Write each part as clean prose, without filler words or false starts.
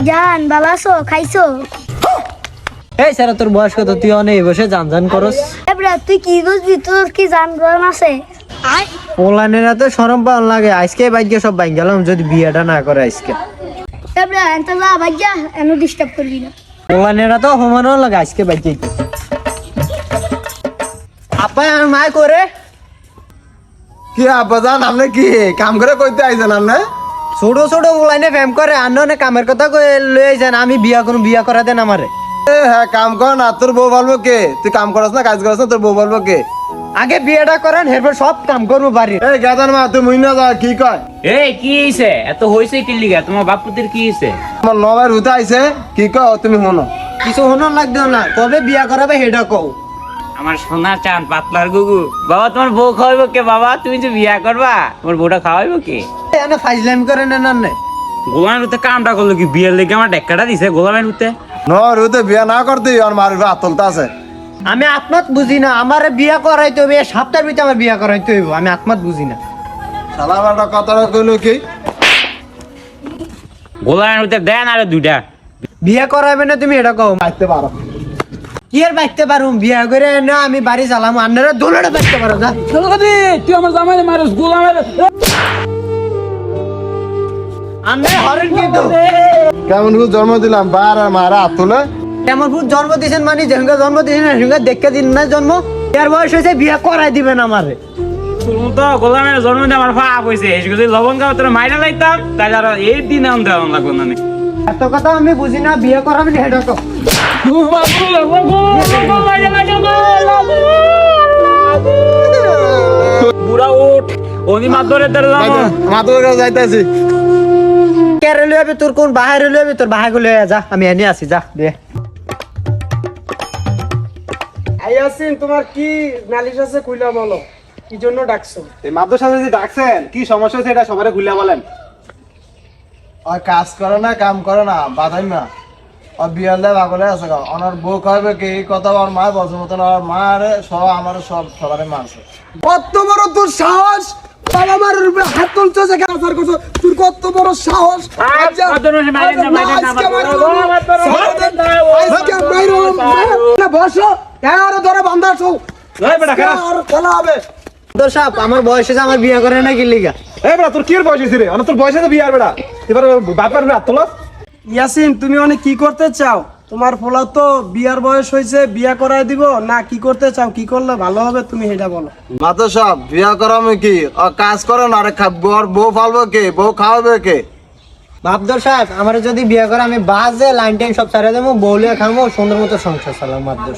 জান ভালো আছো খাইছো? এই স্যার তোর বয়স কত? তুই অনেক বসে জান করস। এবরা তুই কি বুঝবি, তোর কি জান গ্রহণ আছে? পোলানের এত শরম পাওয়ার লাগে। আজকে বাইকে সব বাইক গেলাম যদি বিয়েটা না করে আজকে। এবরা এত যা ভাইয়া এনো ডিস্টার্ব করবি না। পোলানের এত সমানও লাগে আজকে বাইকে। আপা আর মায় করে কি আব্বা জান আপনি কি কাম করে কইতে আইছেন আপনি? ছোট ছোট পোলাইনে ফেম করে আন্নে কামের কথা কয়ে লই আইছেন। আমি বিয়া করা দেন আমারে। হ্যাঁ কাম কর না, তোর বউ বলবো কে? তুই কাম করস না, কাজ করস না, তোর বউ বলবো কে? আগে বিয়েটা করেন, এরপর সব কাম করবো বাড়ির। এই গাদার মা তুই মুইনা যা, কি কয়? এই কি হইছে? এত হইছে কি লিগা? তোমার বাপুতির কি হইছে? আমার নবার হুতে আইছে, কি কও তুমি শুনো? কিছু হনন লাগতো না, কবে বিয়া করাবে সেটা কও। আমার সোনা চাঁদ পাতলার গুগু বাবা, তোমার বউ খাওয়াইবো কে? বাবা তুমি যে বিয়া করবা, তোমার বউটা খাওয়াইবো কে? এনে ফাইজলামি করে নেন না। গোলামের হতে কামটা করলো কি? বিয়ের লেগে আমার ডেক্কাটা দিছে গোলামের হতে। নবার হুতে বিয়া না করতেই আর মারবে আতলতা আছে। আমি আত্মাত বুঝি না, আমার বিয়া করাইতে হবে, সপ্তাহের ভিতরে আমার বিয়া করাইতে হইব। আমি আত্মাত বুঝি না। শালা বাটা কথাটা কইলো কি? গোলামের হতে দেন আরে দুইটা। বিয়া করাইবে না তুমি এটা কও। আইতে পারো কি আর বাইতে পারুম? বিয়া করে না আমি বাড়ি চালাম, আপনারা দোলটা বাইতে পারো। যা তুই আমার জামাই মারিস গোলামের। আন্নে হরেন কিন্তু কেমন করে জন্ম দিলাম বার আর মারা আতলে। কেমন ফুট জন্ম দিয়েছেন মানে যেহেঙ্গা জন্ম দিয়েছেন সেহেঙ্গা দেখে দিন না জন্ম। এর বয়স হয়েছে বিয়া করাই দিবেন আমারে। তুমি তো গোলামের জন্ম দিয়ে আমার পাপ হয়েছে। এই যদি লবণ খাওয়া তোর মাইনা লাইতাম তাই আর এই দিনে আমি দেওয়া লাগবো না। এত কথা আমি বুঝি না, বিয়ে করাবেন সেটা কও। বুড়া উঠ ওনি মাদরের দ্বারা যাবো। মাতলের কাছে যাইতাছি। কে রে লইবে তোর? কোন বাহারে লইবে তোর? বাহারে লইয়া যা, আমি এনে আছি। যা বিয়ে। আইয়াসিন, তোমার কি নালিশ আছে কইলা বলো, কি জন্য ডাকছো? এই মাদ্রাসা যে ডাকছেন, কি সমস্যা হচ্ছে এটা সবারে খুলে বলেন। আর কাজ করে না, কাম করে না, বাধাই না। আর বিয়ালে ভাগলে আছে গা। ওনার বউ খাইবে কি? এই কথা আমার মা বলছে মতন আমার মা আরে সব আমার সব সবারে মারছে। কত বড় তোর সাহস! বাবা মার উপরে হাত তুলছো, যে কাজ করছো, তোর কত বড় সাহস! আজকে বসো, আর ধরে বান্ধাছো, আর খেলা হবে। তোর সাপ আমার বয়স হয়েছে, আমার বিয়ে করে না কি লিগা? এই বেটা তোর কি এর বয়স হয়েছে রে? তোর বয়স আছে বিয়ার বেটা, এবার বাপের হাত তোলাস। ইয়াসিন, তুমি অনেক কি করতে চাও? তোমার পোলা তো বিয়ার বয়স হয়েছে, বিয়া করায় দিব না কি করতে চাও? কি করলে ভালো হবে তুমি সেটা বলো। মাতো সব বিয়া করামে কি? আর কাজ করে না, আরে বউ ফালবে কে? বউ খাওয়াবে কে? ভাবদর সাহেব আমার যদি বিয়ে করে আমি বাজে লাইন টাইন সব ছাড়া দেবো, বউলে খামো, সুন্দর মতো সংসার চালাম। ভাবদর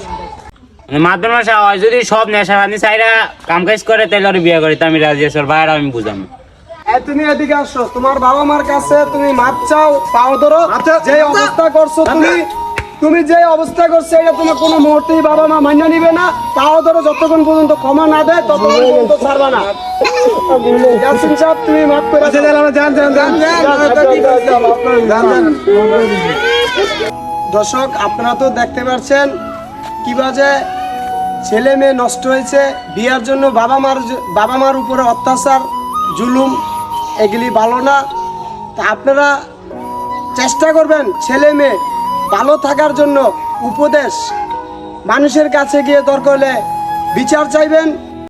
মাধ্যম হয় যদি সব নেশা পানি চাইরা কাম কাজ করে তাহলে আর বিয়ে করে আমি রাজি আছি। বাইরে আমি বুঝাম। তুমি এদিকে আসো, তোমার বাবা মার কাছে তুমি মাপ চাও, পাও ধরো। যে অবস্থা করছো তুমি যে অবস্থা করছো এটা তোমার কোনো মুহূর্তেই বাবা মা মান্য নিবে না। পাও ধরো, যতক্ষণ পর্যন্ত ক্ষমা না দেয় ততক্ষণ পর্যন্ত ছাড়বা না। ইয়াসিন সাহেব তুমি মাফ করে দর্শক, আপনারা তো দেখতে পাচ্ছেন কিভাবে ছেলে মেয়ে নষ্ট হয়েছে বিয়ার জন্য। বাবা মার উপরে অত্যাচার, জুলুম, এগুলি ভালো না। তা আপনারা চেষ্টা করবেন ছেলে মেয়ে ভালো থাকার জন্য। উপদেশ মানুষের কাছে গিয়ে দরকার হলে বিচার চাইবেন।